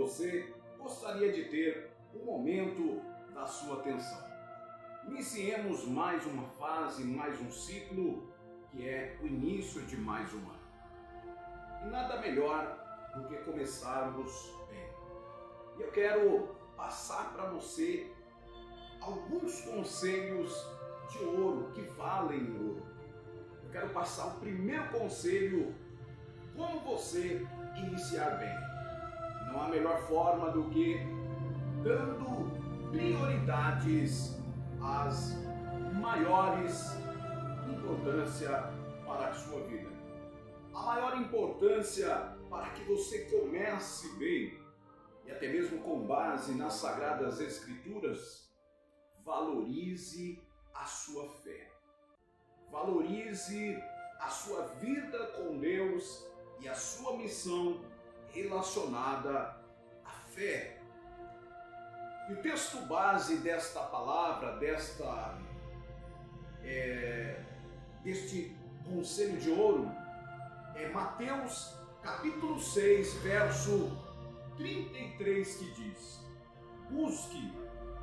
você, gostaria de ter um momento da sua atenção. Iniciemos mais uma fase, mais um ciclo, que é o início de mais um ano. E nada melhor do que começarmos bem. E eu quero passar para você alguns conselhos de ouro, que valem ouro. Eu quero passar o primeiro conselho, como você iniciar bem. Não há melhor forma do que dando prioridades às maiores importância para a sua vida. A maior importância para que você comece bem, e até mesmo com base nas Sagradas Escrituras, valorize a sua fé. Valorize a sua vida com Deus e a sua missão relacionada à fé. E o texto base desta palavra, deste conselho de ouro, é Mateus capítulo 6, verso 33, que diz: busque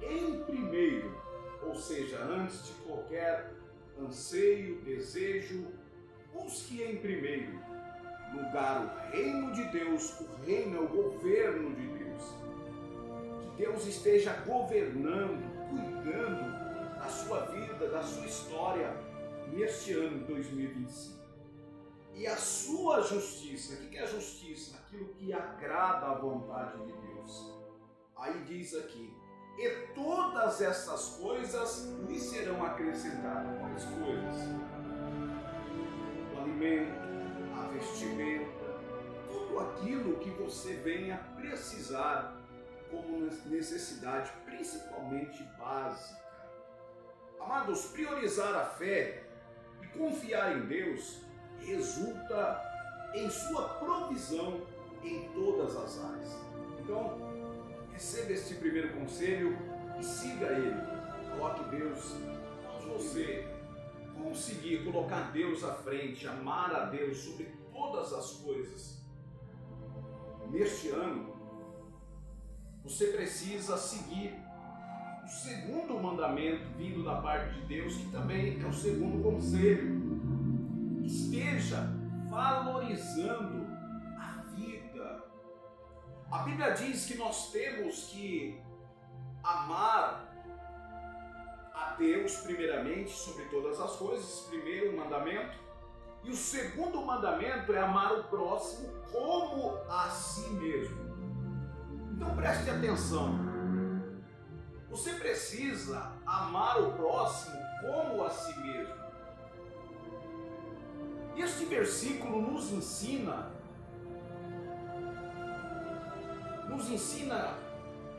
em primeiro, ou seja, antes de qualquer anseio, desejo, busque em primeiro lugar o reino de Deus. O reino é o governo de Deus. Que Deus esteja governando, cuidando da sua vida, da sua história neste ano 2025. E a sua justiça, o que é a justiça? Aquilo que agrada à vontade de Deus. Aí diz aqui: e todas essas coisas lhe serão acrescentadas. Quais coisas? O alimento, a vestimenta, tudo aquilo que você venha precisar como necessidade, principalmente básica. Amados, priorizar a fé e confiar em Deus resulta em sua provisão em todas as áreas. Então, receba este primeiro conselho e siga ele. Coloque Deus. Se você conseguir colocar Deus à frente, amar a Deus sobre todas as coisas, neste ano, você precisa seguir o segundo mandamento vindo da parte de Deus, que também é o segundo conselho. Esteja valorizando a vida. A Bíblia diz que nós temos que amar a Deus primeiramente sobre todas as coisas, primeiro mandamento. E o segundo mandamento é amar o próximo como a si mesmo. Então preste atenção. Você precisa amar o próximo como a si mesmo. Este versículo nos ensina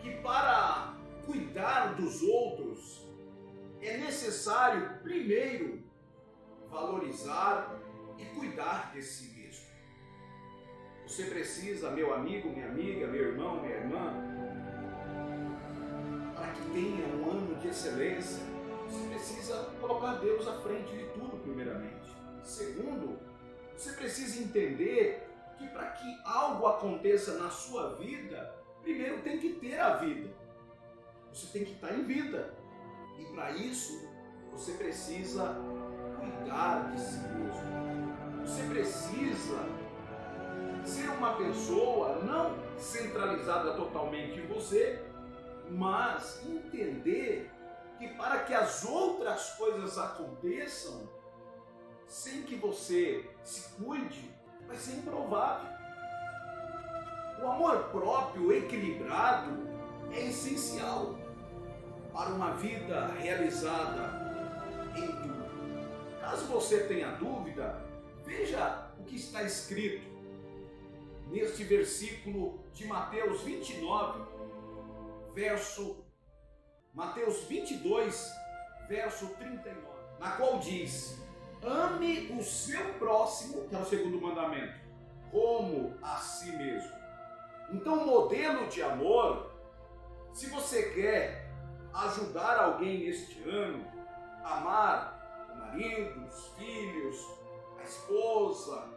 que para cuidar dos outros é necessário primeiro valorizar e cuidar de si mesmo. Você precisa, meu amigo, minha amiga, meu irmão, minha irmã, para que tenha um ano de excelência, você precisa colocar Deus à frente de tudo primeiramente. Segundo, você precisa entender que para que algo aconteça na sua vida, primeiro tem que ter a vida. Você tem que estar em vida. E para isso, você precisa cuidar de si mesmo. Você precisa ser uma pessoa não centralizada totalmente em você, mas entender que para que as outras coisas aconteçam, sem que você se cuide, vai ser improvável. O amor próprio equilibrado é essencial para uma vida realizada em tudo. Caso você tenha dúvida, veja o que está escrito neste versículo de Mateus 29, Mateus 22, verso 39, na qual diz: ame o seu próximo, que é o segundo mandamento, como a si mesmo. Então, o modelo de amor, se você quer ajudar alguém este ano, amar o marido, os filhos, a esposa,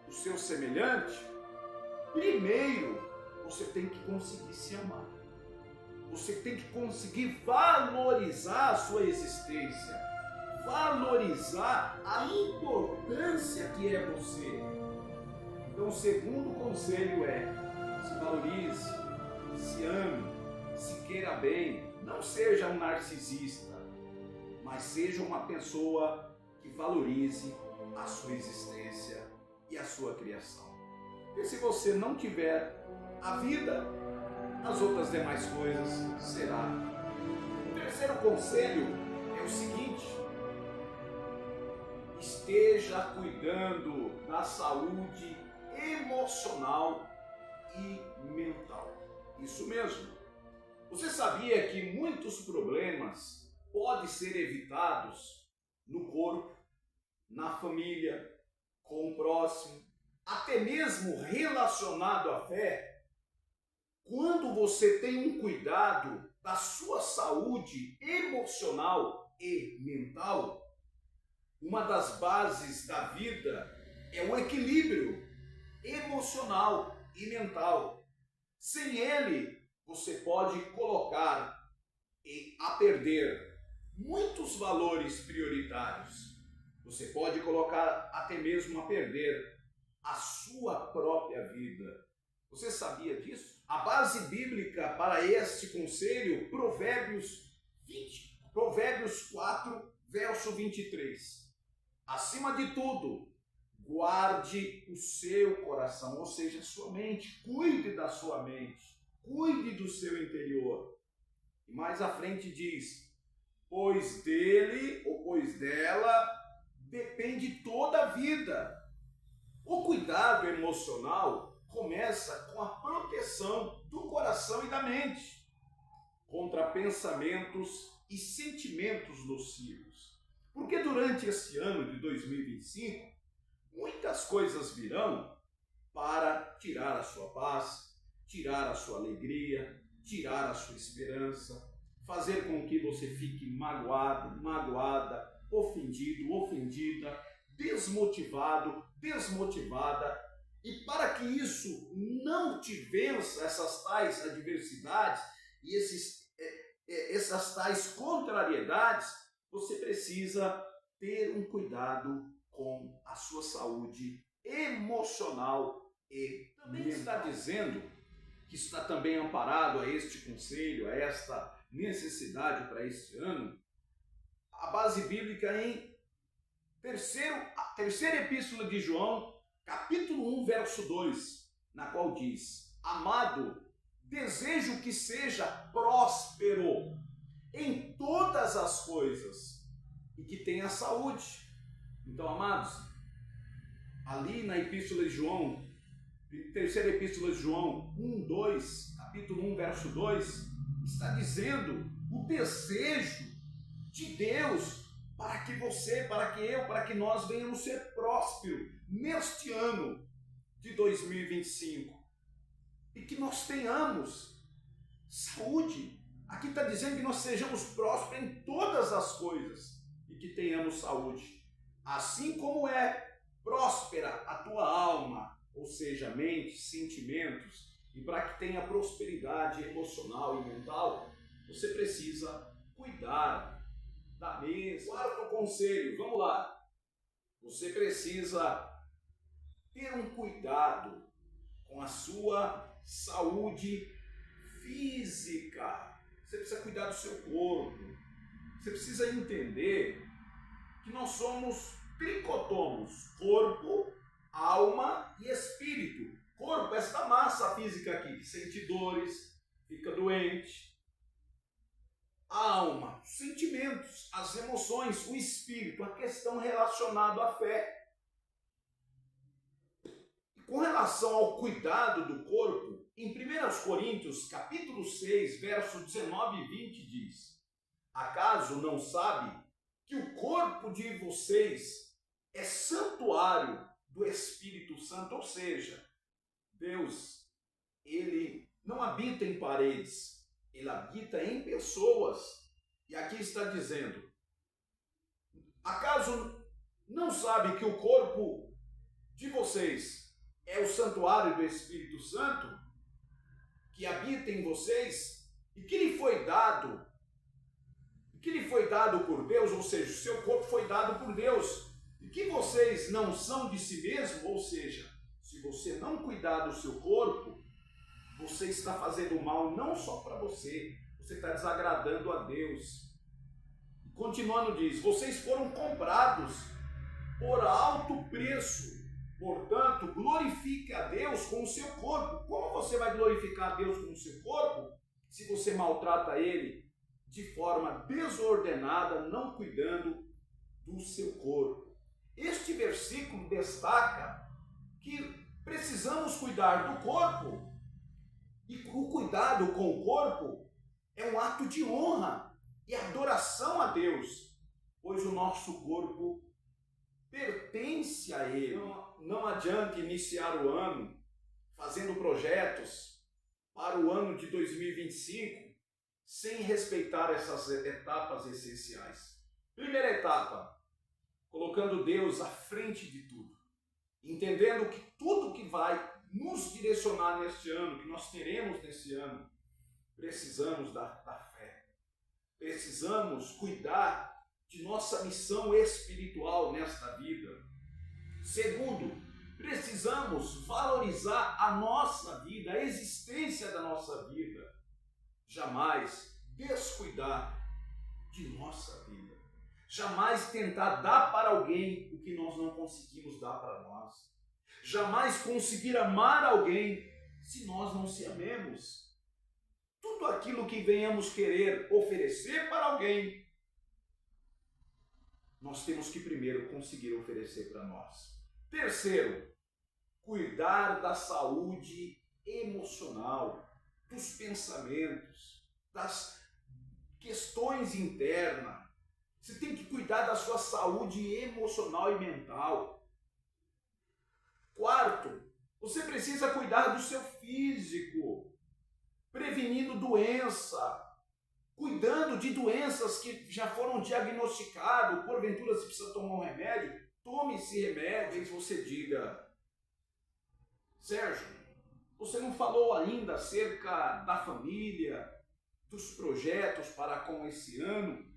o seu semelhante, primeiro você tem que conseguir se amar. Você tem que conseguir valorizar a sua existência, valorizar a importância que é você. Então, o segundo conselho é: se valorize, se ame, se queira bem. Não seja um narcisista, mas seja uma pessoa que valorize a sua existência e a sua criação. E se você não tiver a vida, as outras demais coisas será. O terceiro conselho é o seguinte: esteja cuidando da saúde emocional e mental. Isso mesmo. Você sabia que muitos problemas podem ser evitados no corpo, na família, com o próximo, até mesmo relacionado à fé? Quando você tem um cuidado da sua saúde emocional e mental, uma das bases da vida é o equilíbrio emocional e mental. Sem ele, você pode colocar a perder muitos valores prioritários. Você pode colocar até mesmo a perder a sua própria vida. Você sabia disso? A base bíblica para este conselho, Provérbios 4, verso 23. Acima de tudo, guarde o seu coração, ou seja, a sua mente. Cuide da sua mente, cuide do seu interior. E mais à frente diz: pois dele ou pois dela depende toda a vida. O cuidado emocional começa com a proteção do coração e da mente contra pensamentos e sentimentos nocivos. Porque durante esse ano de 2025, muitas coisas virão para tirar a sua paz, tirar a sua alegria, tirar a sua esperança, fazer com que você fique magoado, magoada, ofendido, ofendida, desmotivado, desmotivada. E para que isso não te vença, essas tais adversidades e essas tais contrariedades, você precisa ter um cuidado com a sua saúde emocional e também está dizendo que está também amparado a este conselho, a esta necessidade para este ano, a base bíblica em terceira epístola de João, capítulo 1, verso 2, na qual diz: amado, desejo que seja próspero em todas as coisas e que tenha saúde. Então, amados, ali na epístola de João, terceira epístola de João 1, 2, capítulo 1, verso 2, está dizendo o desejo de Deus para que você, para que eu, para que nós venhamos ser prósperos neste ano de 2025 e que nós tenhamos saúde. Aqui está dizendo que nós sejamos prósperos em todas as coisas e que tenhamos saúde, assim como é próspera a tua alma, ou seja, mente, sentimentos. E para que tenha prosperidade emocional e mental, você precisa cuidar da mesa. Quarto conselho, vamos lá. Você precisa ter um cuidado com a sua saúde física. Você precisa cuidar do seu corpo. Você precisa entender que nós somos tricotomos: corpo, alma e espírito. Corpo, esta massa física aqui, que sente dores, fica doente. Alma, os sentimentos, as emoções, o espírito, a questão relacionada à fé. E com relação ao cuidado do corpo, em 1 Coríntios, capítulo 6, versos 19 e 20 diz: acaso não sabe que o corpo de vocês é santuário do Espírito Santo? Ou seja, Deus, ele não habita em paredes, ele habita em pessoas. E aqui está dizendo: acaso não sabe que o corpo de vocês é o santuário do Espírito Santo que habita em vocês e que lhe foi dado, por Deus, ou seja, o seu corpo foi dado por Deus, e que vocês não são de si mesmo, ou seja, se você não cuidar do seu corpo, você está fazendo mal não só para você está desagradando a Deus. E continuando diz, vocês foram comprados por alto preço, portanto, glorifique a Deus com o seu corpo. Como você vai glorificar a Deus com o seu corpo se você maltrata ele de forma desordenada, não cuidando do seu corpo? Este versículo destaca que precisamos cuidar do corpo, e o cuidado com o corpo é um ato de honra e adoração a Deus, pois o nosso corpo pertence a Ele. Não adianta iniciar o ano fazendo projetos para o ano de 2025 sem respeitar essas etapas essenciais. Primeira etapa, colocando Deus à frente de tudo, entendendo que tudo que vai nos direcionar neste ano, que nós teremos nesse ano, precisamos da fé. Precisamos cuidar de nossa missão espiritual nesta vida. Segundo, precisamos valorizar a nossa vida, a existência da nossa vida. Jamais descuidar de nossa vida. Jamais tentar dar para alguém o que nós não conseguimos dar para nós. Jamais conseguir amar alguém se nós não se amemos. Tudo aquilo que venhamos querer oferecer para alguém, nós temos que primeiro conseguir oferecer para nós. Terceiro, cuidar da saúde emocional, dos pensamentos, das questões internas. Você tem que cuidar da sua saúde emocional e mental. Quarto, você precisa cuidar do seu físico, prevenindo doença, cuidando de doenças que já foram diagnosticadas, porventura você precisa tomar um remédio, tome esse remédio. Talvez você diga, Sérgio, você não falou ainda acerca da família, dos projetos para com esse ano.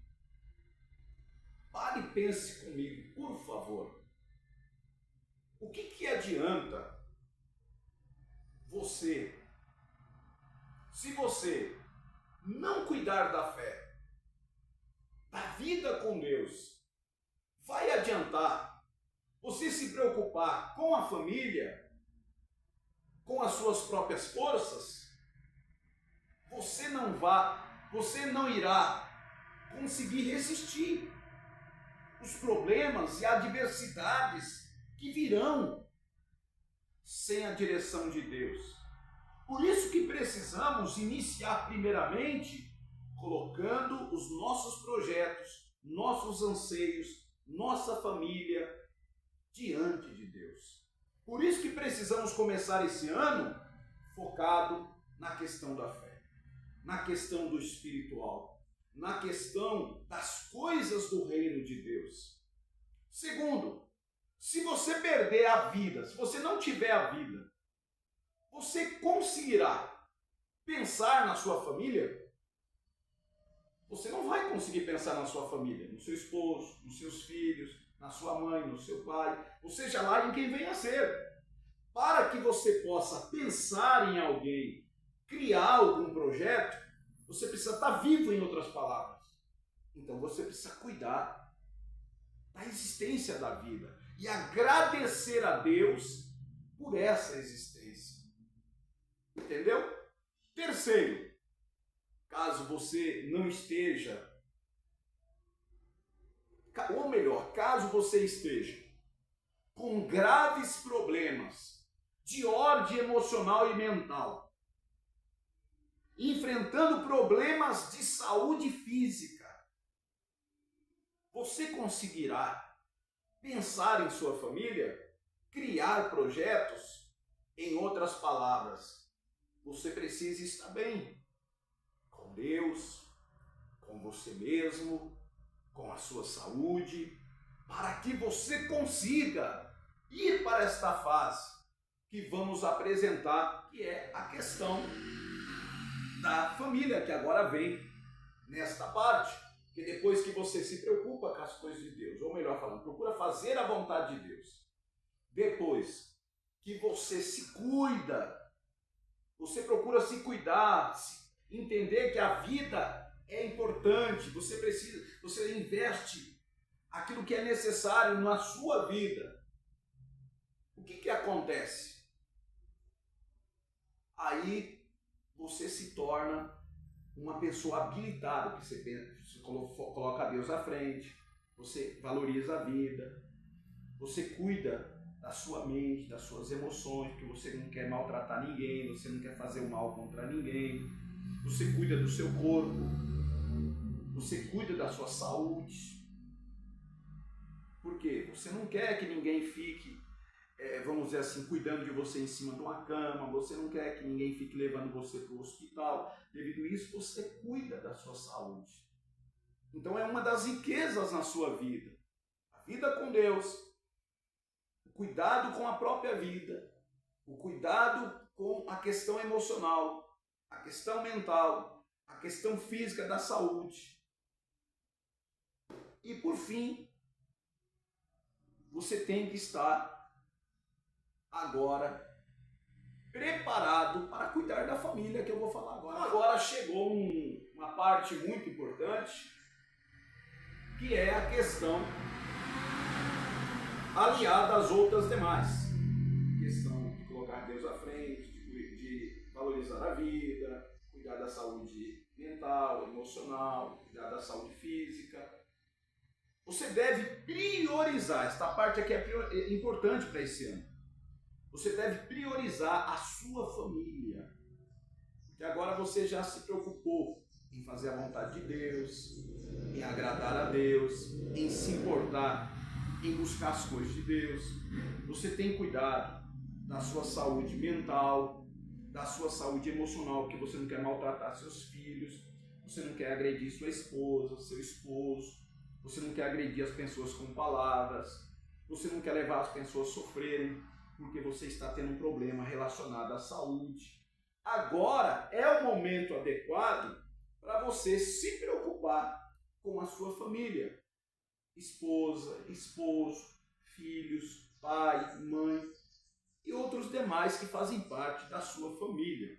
Pare e pense comigo, por favor. O que adianta você, se você não cuidar da fé, da vida com Deus? Vai adiantar você se preocupar com a família, com as suas próprias forças? Você não irá conseguir resistir os problemas e adversidades que virão sem a direção de Deus. Por isso que precisamos iniciar primeiramente colocando os nossos projetos, nossos anseios, nossa família diante de Deus. Por isso que precisamos começar esse ano focado na questão da fé, na questão do espiritual, na questão das coisas do reino de Deus. Segundo, se você perder a vida, se você não tiver a vida, você conseguirá pensar na sua família? Você não vai conseguir pensar na sua família, no seu esposo, nos seus filhos, na sua mãe, no seu pai, ou seja lá em quem venha a ser. Para que você possa pensar em alguém, criar algum projeto, você precisa estar vivo, em outras palavras. Então você precisa cuidar da existência da vida e agradecer a Deus por essa existência. Entendeu? Terceiro, caso você não esteja, ou melhor, caso você esteja com graves problemas de ordem emocional e mental, enfrentando problemas de saúde física, você conseguirá pensar em sua família, criar projetos? Em outras palavras, você precisa estar bem com Deus, com você mesmo, com a sua saúde, para que você consiga ir para esta fase que vamos apresentar, que é a questão da família, que agora vem nesta parte. Que depois que você se preocupa com as coisas de Deus, ou melhor falando, procura fazer a vontade de Deus, depois que você se cuida, você procura se cuidar, entender que a vida é importante, você investe aquilo que é necessário na sua vida. O que acontece? Aí você se torna uma pessoa habilitada, porque você coloca Deus à frente, você valoriza a vida, você cuida da sua mente, das suas emoções, porque você não quer maltratar ninguém, você não quer fazer o mal contra ninguém, você cuida do seu corpo, você cuida da sua saúde. Por quê? Você não quer que ninguém fique, vamos dizer assim, cuidando de você em cima de uma cama, você não quer que ninguém fique levando você para o hospital. Devido a isso, você cuida da sua saúde. Então é uma das riquezas na sua vida. A vida com Deus, o cuidado com a própria vida, o cuidado com a questão emocional, a questão mental, a questão física da saúde. E por fim, você tem que estar agora preparado para cuidar da família, que eu vou falar agora. Agora chegou uma parte muito importante, que é a questão aliada às outras demais. A questão de colocar Deus à frente, de valorizar a vida, cuidar da saúde mental, emocional, cuidar da saúde física. Você deve priorizar, esta parte aqui é importante para esse ano. Você deve priorizar a sua família. Porque agora você já se preocupou em fazer a vontade de Deus, em agradar a Deus, em se importar, em buscar as coisas de Deus. Você tem cuidado da sua saúde mental, da sua saúde emocional, porque você não quer maltratar seus filhos, você não quer agredir sua esposa, seu esposo, você não quer agredir as pessoas com palavras, você não quer levar as pessoas a sofrerem, porque você está tendo um problema relacionado à saúde. Agora é o momento adequado para você se preocupar com a sua família. Esposa, esposo, filhos, pai, mãe e outros demais que fazem parte da sua família.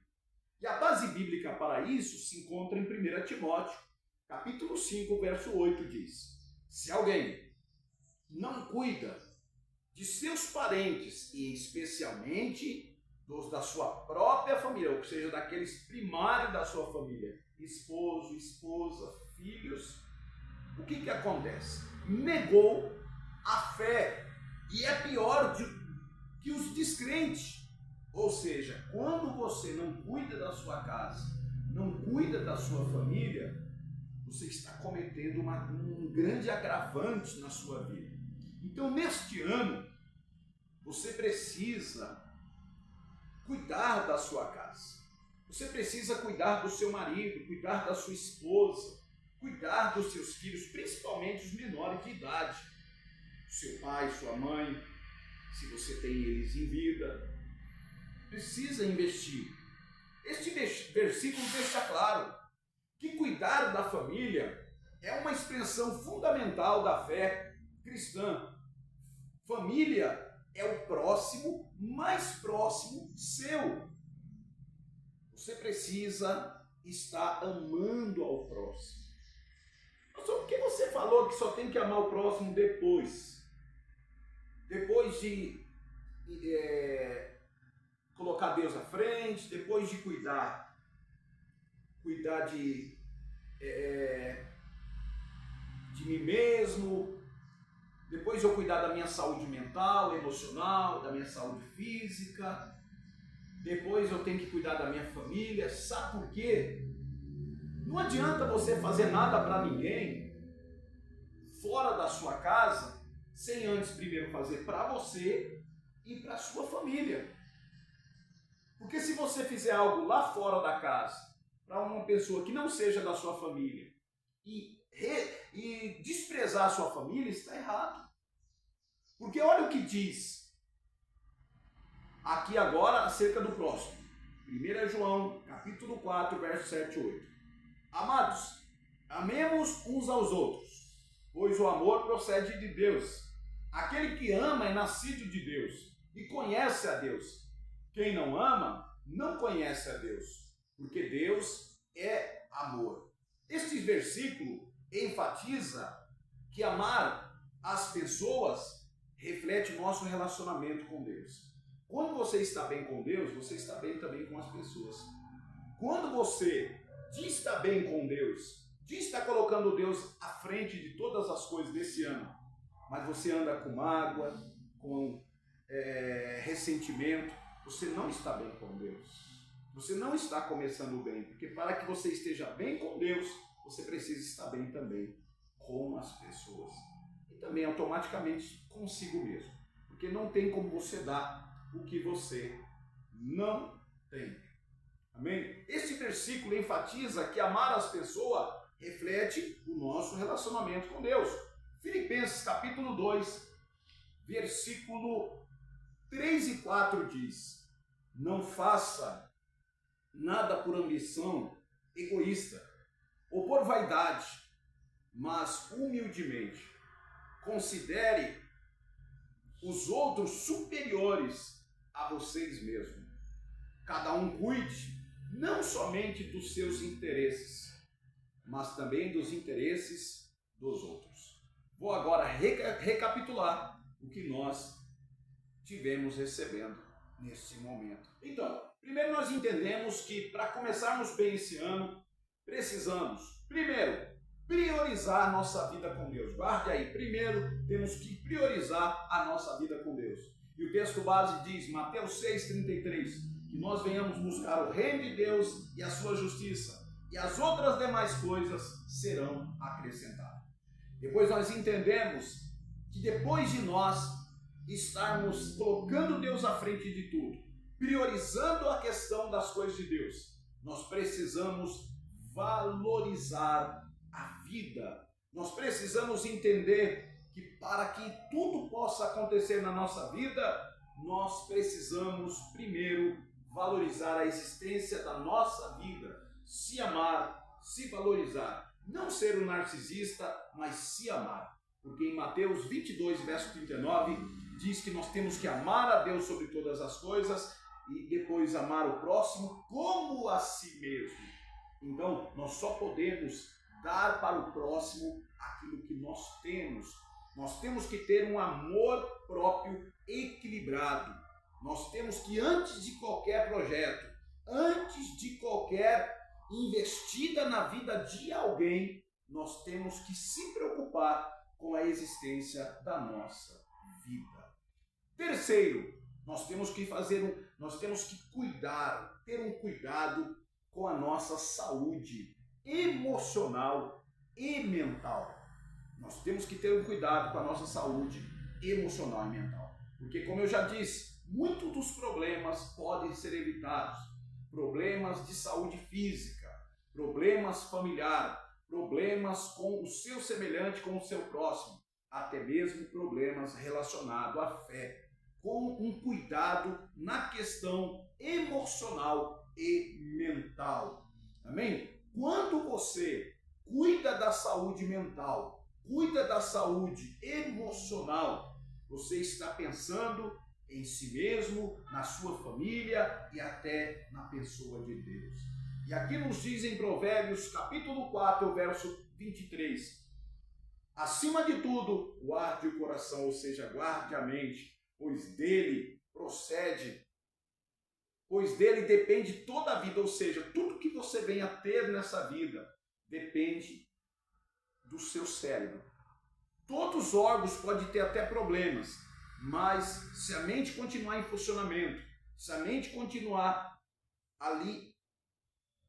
E a base bíblica para isso se encontra em 1 Timóteo, capítulo 5, verso 8, diz: se alguém não cuida de seus parentes, e especialmente dos da sua própria família, ou seja, daqueles primários da sua família, esposo, esposa, filhos, o que acontece? Negou a fé, e é pior que os descrentes. Ou seja, quando você não cuida da sua casa, não cuida da sua família, você está cometendo um grande agravante na sua vida. Então, neste ano, você precisa cuidar da sua casa. Você precisa cuidar do seu marido, cuidar da sua esposa, cuidar dos seus filhos, principalmente os menores de idade. Seu pai, sua mãe, se você tem eles em vida, precisa investir. Este versículo deixa claro que cuidar da família é uma expressão fundamental da fé cristã. Família é o próximo, mais próximo seu. Você precisa estar amando ao próximo. Só porque você falou que só tem que amar o próximo depois de colocar Deus à frente, depois de cuidar de mim mesmo, depois eu cuidar da minha saúde mental, emocional, da minha saúde física, depois eu tenho que cuidar da minha família. Sabe por quê? Não adianta você fazer nada para ninguém fora da sua casa sem antes primeiro fazer para você e para a sua família. Porque se você fizer algo lá fora da casa para uma pessoa que não seja da sua família e desprezar a sua família, está errado. Porque olha o que diz aqui agora acerca do próximo. 1 João, capítulo 4, verso 7 e 8. Amados, amemos uns aos outros, pois o amor procede de Deus. Aquele que ama é nascido de Deus e conhece a Deus. Quem não ama, não conhece a Deus, porque Deus é amor. Este versículo enfatiza que amar as pessoas reflete o nosso relacionamento com Deus. Quando você está bem com Deus, você está bem também com as pessoas. Quando você diz estar bem com Deus, diz estar colocando Deus à frente de todas as coisas desse ano, mas você anda com mágoa, com ressentimento, você não está bem com Deus. Você não está começando bem, porque para que você esteja bem com Deus, você precisa estar bem também com as pessoas. E também automaticamente consigo mesmo. Porque não tem como você dar o que você não tem. Amém? Este versículo enfatiza que amar as pessoas reflete o nosso relacionamento com Deus. Filipenses capítulo 2, versículo 3 e 4 diz: não faça nada por ambição egoísta ou por vaidade, mas humildemente considere os outros superiores a vocês mesmos. Cada um cuide não somente dos seus interesses, mas também dos interesses dos outros. Vou agora recapitular o que nós tivemos recebendo nesse momento. Então, primeiro nós entendemos que para começarmos bem esse ano, precisamos, primeiro, priorizar a nossa vida com Deus. Guarde aí, primeiro temos que priorizar a nossa vida com Deus. E o texto base diz, Mateus 6,33, que nós venhamos buscar o reino de Deus e a sua justiça, e as outras demais coisas serão acrescentadas. Depois nós entendemos que depois de nós estarmos colocando Deus à frente de tudo, priorizando a questão das coisas de Deus, nós precisamos valorizar a vida. Nós precisamos entender que para que tudo possa acontecer na nossa vida, nós precisamos primeiro valorizar a existência da nossa vida, se amar, se valorizar, não ser um narcisista, mas se amar. Porque em Mateus 22, verso 39, diz que nós temos que amar a Deus sobre todas as coisas e depois amar o próximo como a si mesmo. Então, nós só podemos dar para o próximo aquilo que nós temos. Nós temos que ter um amor próprio equilibrado. Nós temos que, antes de qualquer projeto, antes de qualquer investida na vida de alguém, nós temos que se preocupar com a existência da nossa vida. Terceiro, nós temos que ter um cuidado com a nossa saúde emocional e mental. Nós temos que ter um cuidado com a nossa saúde emocional e mental. Porque, como eu já disse, muitos dos problemas podem ser evitados. Problemas de saúde física, problemas familiares, problemas com o seu semelhante, com o seu próximo, até mesmo problemas relacionados à fé, com um cuidado na questão emocional e mental. Amém? Quando você cuida da saúde mental, cuida da saúde emocional, você está pensando em si mesmo, na sua família e até na pessoa de Deus. E aqui nos diz em Provérbios, capítulo 4, verso 23, acima de tudo, guarde o coração, ou seja, guarde a mente, pois dele depende toda a vida, ou seja, tudo que você venha a ter nessa vida depende do seu cérebro. Todos os órgãos podem ter até problemas, mas se a mente continuar em funcionamento, se a mente continuar ali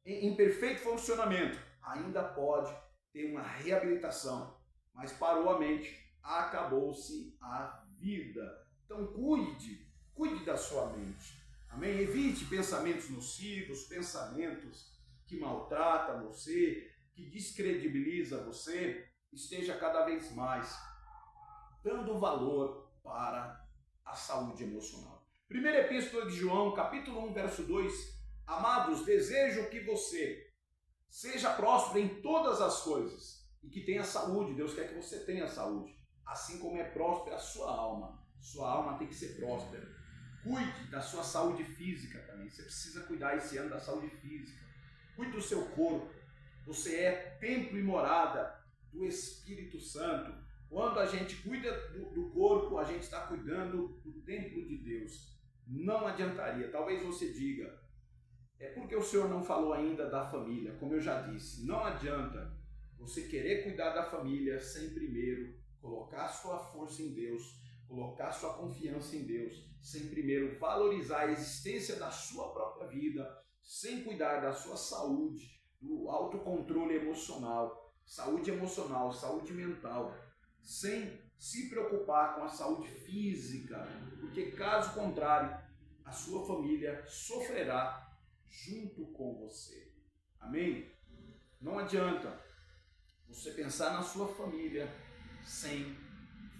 em perfeito funcionamento, ainda pode ter uma reabilitação, mas parou a mente, acabou-se a vida. Então cuide da sua mente. Amém? Evite pensamentos nocivos, pensamentos que maltratam você, que descredibiliza você. Esteja cada vez mais dando valor para a saúde emocional. Primeira Epístola de João, capítulo 1, verso 2. Amados, desejo que você seja próspero em todas as coisas e que tenha saúde. Deus quer que você tenha saúde, assim como é próspera a sua alma. Sua alma tem que ser próspera. Cuide da sua saúde física também. Você precisa cuidar esse ano da saúde física. Cuide do seu corpo. Você é templo e morada do Espírito Santo. Quando a gente cuida do corpo, a gente está cuidando do templo de Deus. Não adiantaria. Talvez você diga, é porque o Senhor não falou ainda da família. Como eu já disse, não adianta você querer cuidar da família sem primeiro colocar sua força em Deus, colocar sua confiança em Deus, sem primeiro valorizar a existência da sua própria vida, sem cuidar da sua saúde, do autocontrole emocional, saúde mental, sem se preocupar com a saúde física, porque caso contrário, a sua família sofrerá junto com você. Amém? Não adianta você pensar na sua família sem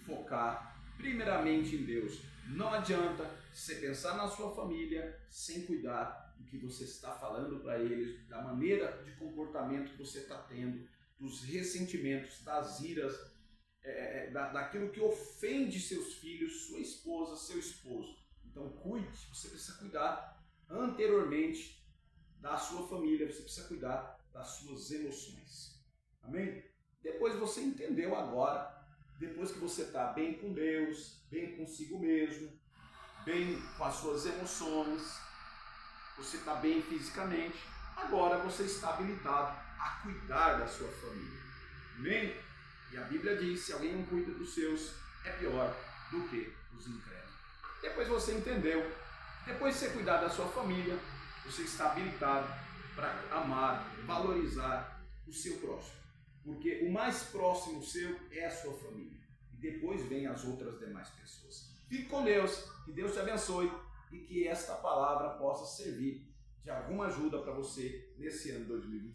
focar primeiramente em Deus. Não adianta você pensar na sua família sem cuidar do que você está falando para eles, da maneira de comportamento que você está tendo, dos ressentimentos, das iras, daquilo que ofende seus filhos, sua esposa, seu esposo. Então cuide, você precisa cuidar anteriormente da sua família, você precisa cuidar das suas emoções. Amém? Depois você entendeu agora, depois que você está bem com Deus, bem consigo mesmo, bem com as suas emoções, você está bem fisicamente, agora você está habilitado a cuidar da sua família. Amém? E a Bíblia diz, se alguém não cuida dos seus, é pior do que os incrédulos. Depois você entendeu, depois de você cuidar da sua família, você está habilitado para amar, valorizar o seu próximo. Porque o mais próximo seu é a sua família. E depois vem as outras demais pessoas. Fique com Deus, que Deus te abençoe e que esta palavra possa servir de alguma ajuda para você nesse ano 2025.